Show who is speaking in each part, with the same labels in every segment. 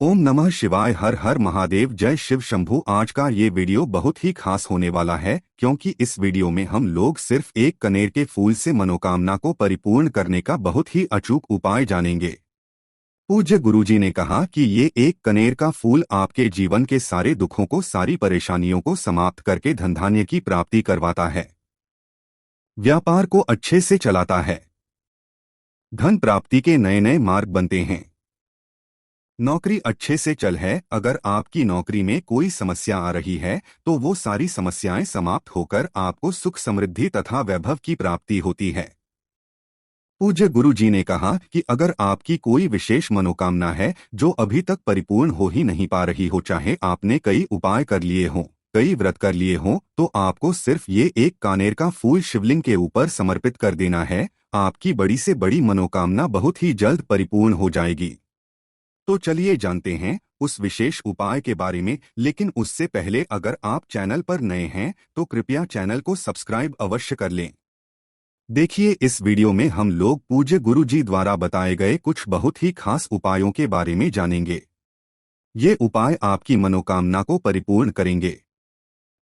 Speaker 1: ओम नमः शिवाय। हर हर महादेव। जय शिव शंभू। आज का ये वीडियो बहुत ही खास होने वाला है क्योंकि इस वीडियो में हम लोग सिर्फ एक कनेर के फूल से मनोकामना को परिपूर्ण करने का बहुत ही अचूक उपाय जानेंगे। पूज्य गुरुजी ने कहा कि ये एक कनेर का फूल आपके जीवन के सारे दुखों को, सारी परेशानियों को समाप्त करके धन धान्य की प्राप्ति करवाता है, व्यापार को अच्छे से चलाता है, धन प्राप्ति के नए नए मार्ग बनते हैं, नौकरी अच्छे से चल है। अगर आपकी नौकरी में कोई समस्या आ रही है तो वो सारी समस्याएं समाप्त होकर आपको सुख, समृद्धि तथा वैभव की प्राप्ति होती है। पूज्य गुरु जी ने कहा कि अगर आपकी कोई विशेष मनोकामना है जो अभी तक परिपूर्ण हो ही नहीं पा रही हो, चाहे आपने कई उपाय कर लिए हों, कई व्रत कर लिए हों, तो आपको सिर्फ ये एक कानेर का फूल शिवलिंग के ऊपर समर्पित कर देना है। आपकी बड़ी से बड़ी मनोकामना बहुत ही जल्द परिपूर्ण हो जाएगी। तो चलिए जानते हैं उस विशेष उपाय के बारे में। लेकिन उससे पहले अगर आप चैनल पर नए हैं तो कृपया चैनल को सब्सक्राइब अवश्य कर लें। देखिए, इस वीडियो में हम लोग पूज्य गुरु जी द्वारा बताए गए कुछ बहुत ही खास उपायों के बारे में जानेंगे। ये उपाय आपकी मनोकामना को परिपूर्ण करेंगे।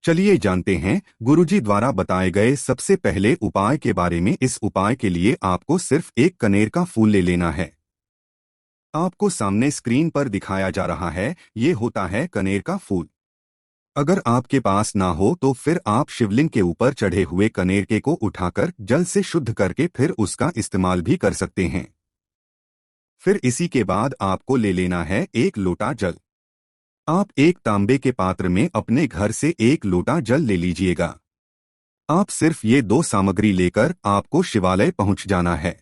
Speaker 1: चलिए जानते हैं गुरुजी द्वारा बताए गए सबसे पहले उपाय के बारे में। इस उपाय के लिए आपको सिर्फ एक कनेर का फूल ले लेना है। आपको सामने स्क्रीन पर दिखाया जा रहा है, ये होता है कनेर का फूल। अगर आपके पास ना हो तो फिर आप शिवलिंग के ऊपर चढ़े हुए कनेर के को उठाकर जल से शुद्ध करके फिर उसका इस्तेमाल भी कर सकते हैं। फिर इसी के बाद आपको ले लेना है एक लोटा जल। आप एक तांबे के पात्र में अपने घर से एक लोटा जल ले लीजिएगा। आप सिर्फ ये दो सामग्री लेकर आपको शिवालय पहुंच जाना है।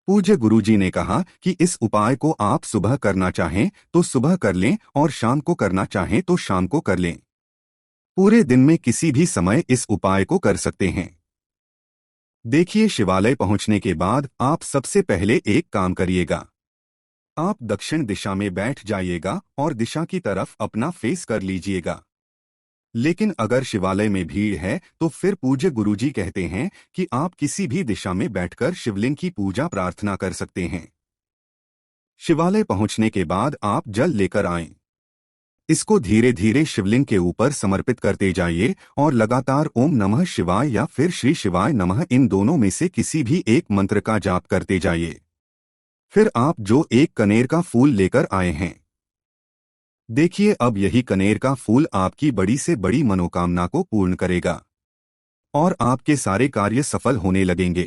Speaker 1: पूज्य गुरुजी ने कहा कि इस उपाय को आप सुबह करना चाहें तो सुबह कर लें और शाम को करना चाहें तो शाम को कर लें। पूरे दिन में किसी भी समय इस उपाय को कर सकते हैं। देखिए, शिवालय पहुंचने के बाद आप सबसे पहले एक काम करिएगा। आप दक्षिण दिशा में बैठ जाइएगा और दिशा की तरफ अपना फेस कर लीजिएगा। लेकिन अगर शिवालय में भीड़ है तो फिर पूज्य गुरुजी कहते हैं कि आप किसी भी दिशा में बैठकर शिवलिंग की पूजा प्रार्थना कर सकते हैं। शिवालय पहुंचने के बाद आप जल लेकर आएं। इसको धीरे धीरे शिवलिंग के ऊपर समर्पित करते जाइए और लगातार ओम नमः शिवाय या फिर श्री शिवाय नमः, इन दोनों में से किसी भी एक मंत्र का जाप करते जाइए। फिर आप जो एक कनेर का फूल लेकर आए हैं, देखिए, अब यही कनेर का फूल आपकी बड़ी से बड़ी मनोकामना को पूर्ण करेगा और आपके सारे कार्य सफल होने लगेंगे।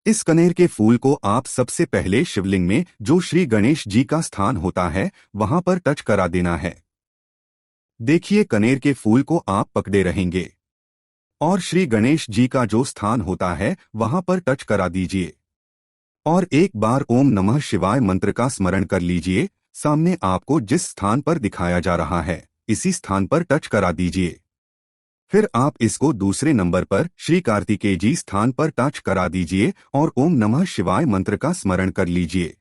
Speaker 1: इस कनेर के फूल को आप सबसे पहले शिवलिंग में जो श्री गणेश जी का स्थान होता है वहां पर टच करा देना है। देखिए, कनेर के फूल को आप पकड़े रहेंगे और श्री गणेश जी का जो स्थान होता है वहां पर टच करा दीजिए और एक बार ओम नमः शिवाय मंत्र का स्मरण कर लीजिए। सामने आपको जिस स्थान पर दिखाया जा रहा है इसी स्थान पर टच करा दीजिए। फिर आप इसको दूसरे नंबर पर श्री कार्तिकेय जी स्थान पर टच करा दीजिए और ओम नमः शिवाय मंत्र का स्मरण कर लीजिए।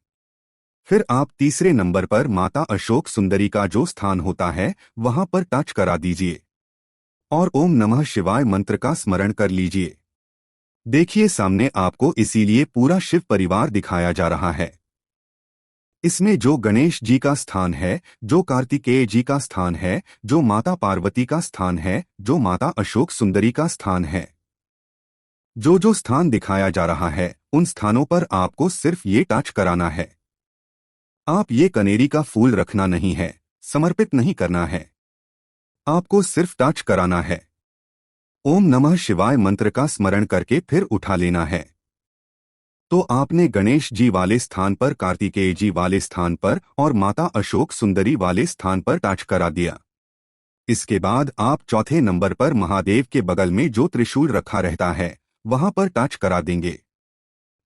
Speaker 1: फिर आप तीसरे नंबर पर माता अशोक सुंदरी का जो स्थान होता है वहां पर टच करा दीजिए और ओम नमः शिवाय मंत्र का स्मरण कर लीजिए। देखिए, सामने आपको इसीलिए पूरा शिव परिवार दिखाया जा रहा है। इसमें जो गणेश जी का स्थान है, जो कार्तिकेय जी का स्थान है, जो माता पार्वती का स्थान है, जो माता अशोक सुंदरी का स्थान है, जो जो स्थान दिखाया जा रहा है उन स्थानों पर आपको सिर्फ ये टच कराना है। आप ये कनेरी का फूल रखना नहीं है, समर्पित नहीं करना है, आपको सिर्फ टच कराना है। ओम नमः शिवाय मंत्र का स्मरण करके फिर उठा लेना है। तो आपने गणेश जी वाले स्थान पर, कार्तिकेय जी वाले स्थान पर और माता अशोक सुंदरी वाले स्थान पर टच करा दिया। इसके बाद आप चौथे नंबर पर महादेव के बगल में जो त्रिशूल रखा रहता है वहां पर टच करा देंगे।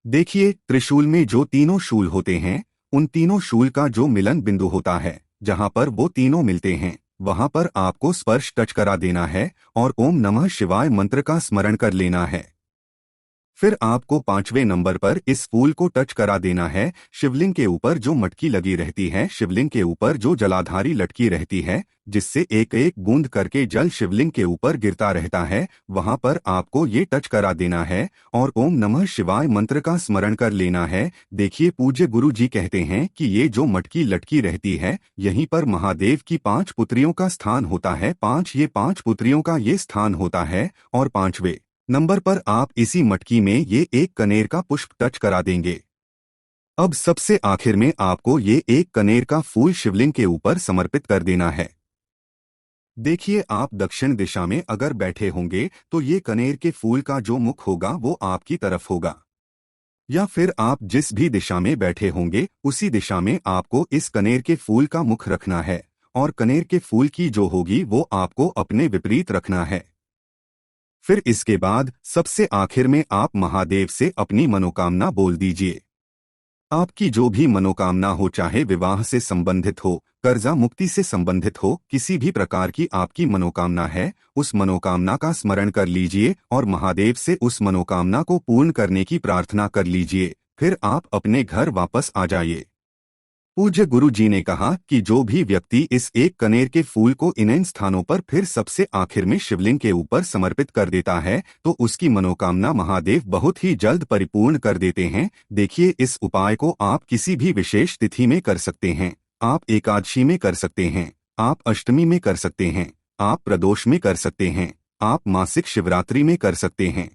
Speaker 1: देखिए, त्रिशूल में जो तीनों शूल होते हैं उन तीनों शूल का जो मिलन बिंदु होता है, जहां पर वो तीनों मिलते हैं वहां पर आपको स्पर्श टच करा देना है और ओम नमः शिवाय मंत्र का स्मरण कर लेना है। फिर आपको 5वें नंबर पर इस फूल को टच करा देना है। शिवलिंग के ऊपर जो मटकी लगी रहती है, शिवलिंग के ऊपर जो जलाधारी लटकी रहती है, जिससे एक एक बूंद करके जल शिवलिंग के ऊपर गिरता रहता है, वहां पर आपको ये टच करा देना है और ओम नमः शिवाय मंत्र का स्मरण कर लेना है। देखिए, पूज्य गुरु जी कहते हैं कि ये जो मटकी लटकी रहती है, यहीं पर महादेव की 5 पुत्रियों का स्थान होता है। 5 पुत्रियों का ये स्थान होता है और 5वें नंबर पर आप इसी मटकी में ये एक कनेर का पुष्प टच करा देंगे। अब सबसे आखिर में आपको ये एक कनेर का फूल शिवलिंग के ऊपर समर्पित कर देना है। देखिए, आप दक्षिण दिशा में अगर बैठे होंगे तो ये कनेर के फूल का जो मुख होगा वो आपकी तरफ होगा, या फिर आप जिस भी दिशा में बैठे होंगे उसी दिशा में आपको इस कनेर के फूल का मुख रखना है और कनेर के फूल की जो होगी वो आपको अपने विपरीत रखना है। फिर इसके बाद सबसे आखिर में आप महादेव से अपनी मनोकामना बोल दीजिए। आपकी जो भी मनोकामना हो, चाहे विवाह से संबंधित हो, कर्जा मुक्ति से संबंधित हो, किसी भी प्रकार की आपकी मनोकामना है, उस मनोकामना का स्मरण कर लीजिए और महादेव से उस मनोकामना को पूर्ण करने की प्रार्थना कर लीजिए। फिर आप अपने घर वापस आ जाइए। पूज्य गुरु जी ने कहा कि जो भी व्यक्ति इस एक कनेर के फूल को इन स्थानों पर फिर सबसे आखिर में शिवलिंग के ऊपर समर्पित कर देता है तो उसकी मनोकामना महादेव बहुत ही जल्द परिपूर्ण कर देते हैं। देखिए, इस उपाय को आप किसी भी विशेष तिथि में कर सकते हैं। आप एकादशी में कर सकते हैं, आप अष्टमी में कर सकते हैं, आप प्रदोष में कर सकते हैं, आप मासिक शिवरात्रि में कर सकते हैं।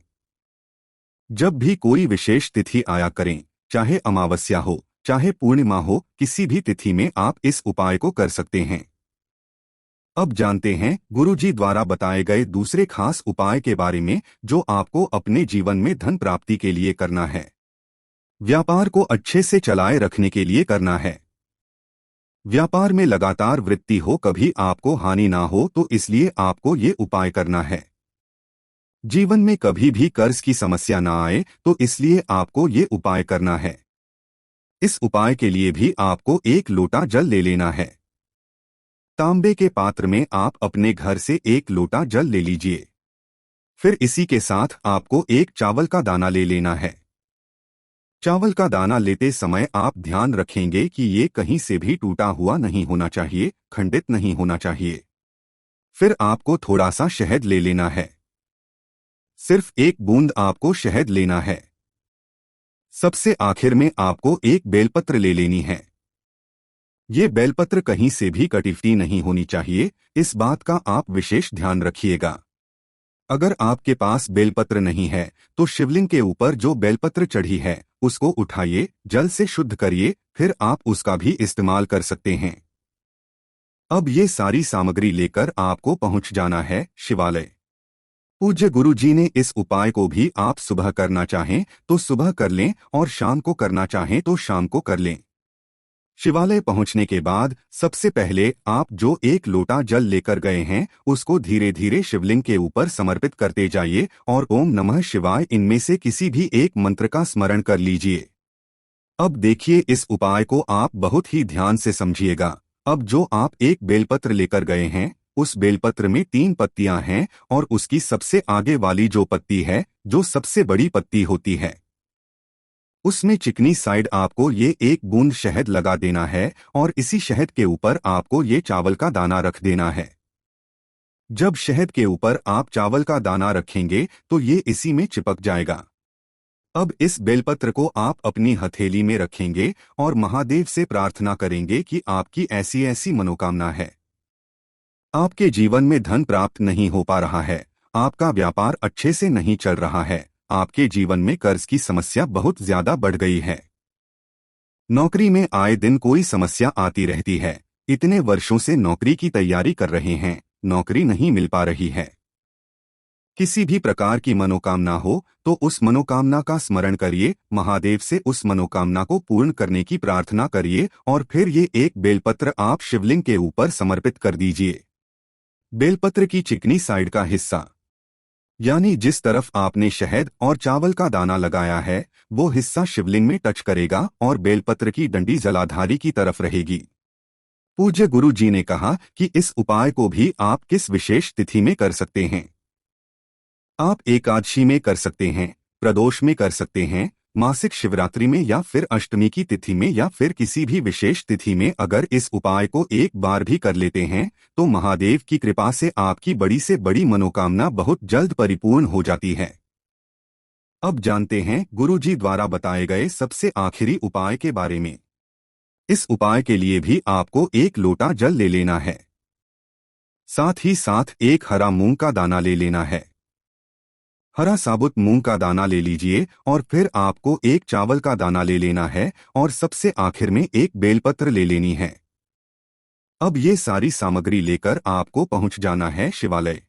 Speaker 1: जब भी कोई विशेष तिथि आया करें, चाहे अमावस्या हो, चाहे पूर्णिमा हो, किसी भी तिथि में आप इस उपाय को कर सकते हैं। अब जानते हैं गुरुजी द्वारा बताए गए दूसरे खास उपाय के बारे में जो आपको अपने जीवन में धन प्राप्ति के लिए करना है, व्यापार को अच्छे से चलाए रखने के लिए करना है। व्यापार में लगातार वृद्धि हो, कभी आपको हानि ना हो, तो इसलिए आपको ये उपाय करना है। जीवन में कभी भी कर्ज की समस्या ना आए, तो इसलिए आपको ये उपाय करना है। इस उपाय के लिए भी आपको 1 लोटा जल ले लेना है। तांबे के पात्र में आप अपने घर से 1 लोटा जल ले लीजिए। फिर इसी के साथ आपको 1 चावल का दाना ले लेना है। चावल का दाना लेते समय आप ध्यान रखेंगे कि ये कहीं से भी टूटा हुआ नहीं होना चाहिए, खंडित नहीं होना चाहिए। फिर आपको थोड़ा सा शहद ले लेना है। सिर्फ 1 बूंद आपको शहद लेना है। सबसे आखिर में आपको 1 बेलपत्र ले लेनी है। ये बेलपत्र कहीं से भी कटी नहीं होनी चाहिए, इस बात का आप विशेष ध्यान रखिएगा। अगर आपके पास बेलपत्र नहीं है तो शिवलिंग के ऊपर जो बेलपत्र चढ़ी है उसको उठाइए, जल से शुद्ध करिए, फिर आप उसका भी इस्तेमाल कर सकते हैं। अब ये सारी सामग्री लेकर आपको पहुंच जाना है शिवालय। पूज्य गुरु जी ने इस उपाय को भी आप सुबह करना चाहें तो सुबह कर लें और शाम को करना चाहें तो शाम को कर लें। शिवालय पहुंचने के बाद सबसे पहले आप जो 1 लोटा जल लेकर गए हैं उसको धीरे धीरे शिवलिंग के ऊपर समर्पित करते जाइए और ओम नमः शिवाय इनमें से किसी भी एक मंत्र का स्मरण कर लीजिए। अब देखिए, इस उपाय को आप बहुत ही ध्यान से समझिएगा। अब जो आप 1 बेलपत्र लेकर गए हैं, उस बेलपत्र में 3 पत्तियां हैं और उसकी सबसे आगे वाली जो पत्ती है, जो सबसे बड़ी पत्ती होती है, उसमें चिकनी साइड आपको ये 1 बूंद शहद लगा देना है और इसी शहद के ऊपर आपको ये चावल का दाना रख देना है। जब शहद के ऊपर आप चावल का दाना रखेंगे तो ये इसी में चिपक जाएगा। अब इस बेलपत्र को आप अपनी हथेली में रखेंगे और महादेव से प्रार्थना करेंगे कि आपकी ऐसी ऐसी मनोकामना है। आपके जीवन में धन प्राप्त नहीं हो पा रहा है, आपका व्यापार अच्छे से नहीं चल रहा है, आपके जीवन में कर्ज की समस्या बहुत ज्यादा बढ़ गई है, नौकरी में आए दिन कोई समस्या आती रहती है, इतने वर्षों से नौकरी की तैयारी कर रहे हैं, नौकरी नहीं मिल पा रही है। किसी भी प्रकार की मनोकामना हो तो उस मनोकामना का स्मरण करिए, महादेव से उस मनोकामना को पूर्ण करने की प्रार्थना करिए और फिर ये 1 बेलपत्र आप शिवलिंग के ऊपर समर्पित कर दीजिए। बेलपत्र की चिकनी साइड का हिस्सा, यानी जिस तरफ आपने शहद और चावल का दाना लगाया है, वो हिस्सा शिवलिंग में टच करेगा और बेलपत्र की डंडी जलाधारी की तरफ रहेगी। पूज्य गुरु जी ने कहा कि इस उपाय को भी आप किस विशेष तिथि में कर सकते हैं। आप एकादशी में कर सकते हैं, प्रदोष में कर सकते हैं, मासिक शिवरात्रि में या फिर अष्टमी की तिथि में या फिर किसी भी विशेष तिथि में अगर इस उपाय को एक बार भी कर लेते हैं तो महादेव की कृपा से आपकी बड़ी से बड़ी मनोकामना बहुत जल्द परिपूर्ण हो जाती है। अब जानते हैं गुरुजी द्वारा बताए गए सबसे आखिरी उपाय के बारे में। इस उपाय के लिए भी आपको 1 लोटा जल ले लेना है। साथ ही साथ 1 हरा मूंग का दाना ले लेना है। हरा साबुत मूंग का दाना ले लीजिए और फिर आपको 1 चावल का दाना ले लेना है और सबसे आखिर में 1 बेलपत्र ले लेनी है। अब ये सारी सामग्री लेकर आपको पहुंच जाना है शिवालय।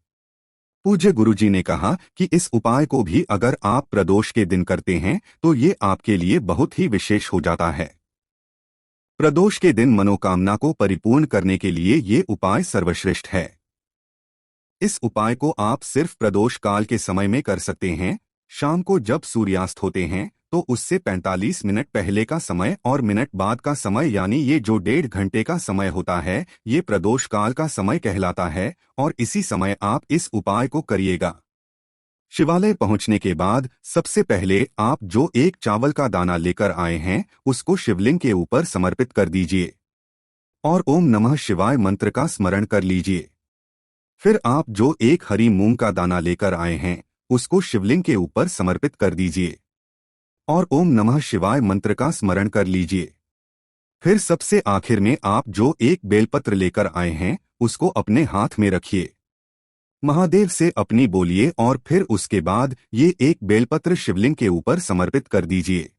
Speaker 1: पूज्य गुरुजी ने कहा कि इस उपाय को भी अगर आप प्रदोष के दिन करते हैं तो ये आपके लिए बहुत ही विशेष हो जाता है। प्रदोष के दिन मनोकामना को परिपूर्ण करने के लिए ये उपाय सर्वश्रेष्ठ है। इस उपाय को आप सिर्फ प्रदोष काल के समय में कर सकते हैं। शाम को जब सूर्यास्त होते हैं तो उससे 45 मिनट पहले का समय और मिनट बाद का समय यानी ये जो 1.5 घंटे का समय होता है ये प्रदोष काल का समय कहलाता है और इसी समय आप इस उपाय को करिएगा। शिवालय पहुंचने के बाद सबसे पहले आप जो 1 चावल का दाना लेकर आए हैं उसको शिवलिंग के ऊपर समर्पित कर दीजिए और ओम नमः शिवाय मंत्र का स्मरण कर लीजिए। फिर आप जो 1 हरी मूंग का दाना लेकर आए हैं उसको शिवलिंग के ऊपर समर्पित कर दीजिए और ओम नमः शिवाय मंत्र का स्मरण कर लीजिए। फिर सबसे आखिर में आप जो 1 बेलपत्र लेकर आए हैं उसको अपने हाथ में रखिए, महादेव से अपनी बोलिए और फिर उसके बाद ये 1 बेलपत्र शिवलिंग के ऊपर समर्पित कर दीजिए।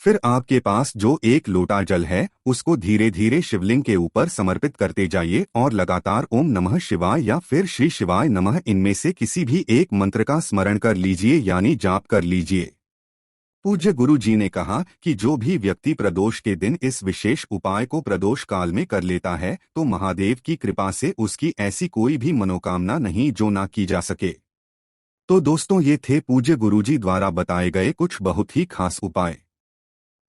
Speaker 1: फिर आपके पास जो 1 लोटा जल है उसको धीरे धीरे शिवलिंग के ऊपर समर्पित करते जाइए और लगातार ओम नमः शिवाय या फिर श्री शिवाय नमः इनमें से किसी भी एक मंत्र का स्मरण कर लीजिए यानी जाप कर लीजिए। पूज्य गुरु जी ने कहा कि जो भी व्यक्ति प्रदोष के दिन इस विशेष उपाय को प्रदोष काल में कर लेता है तो महादेव की कृपा से उसकी ऐसी कोई भी मनोकामना नहीं जो ना की जा सके। तो दोस्तों ये थे पूज्य गुरुजी द्वारा बताए गए कुछ बहुत ही खास उपाय।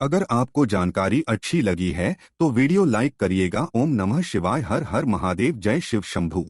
Speaker 1: अगर आपको जानकारी अच्छी लगी है तो वीडियो लाइक करिएगा। ओम नमः शिवाय। हर हर महादेव। जय शिव शंभू।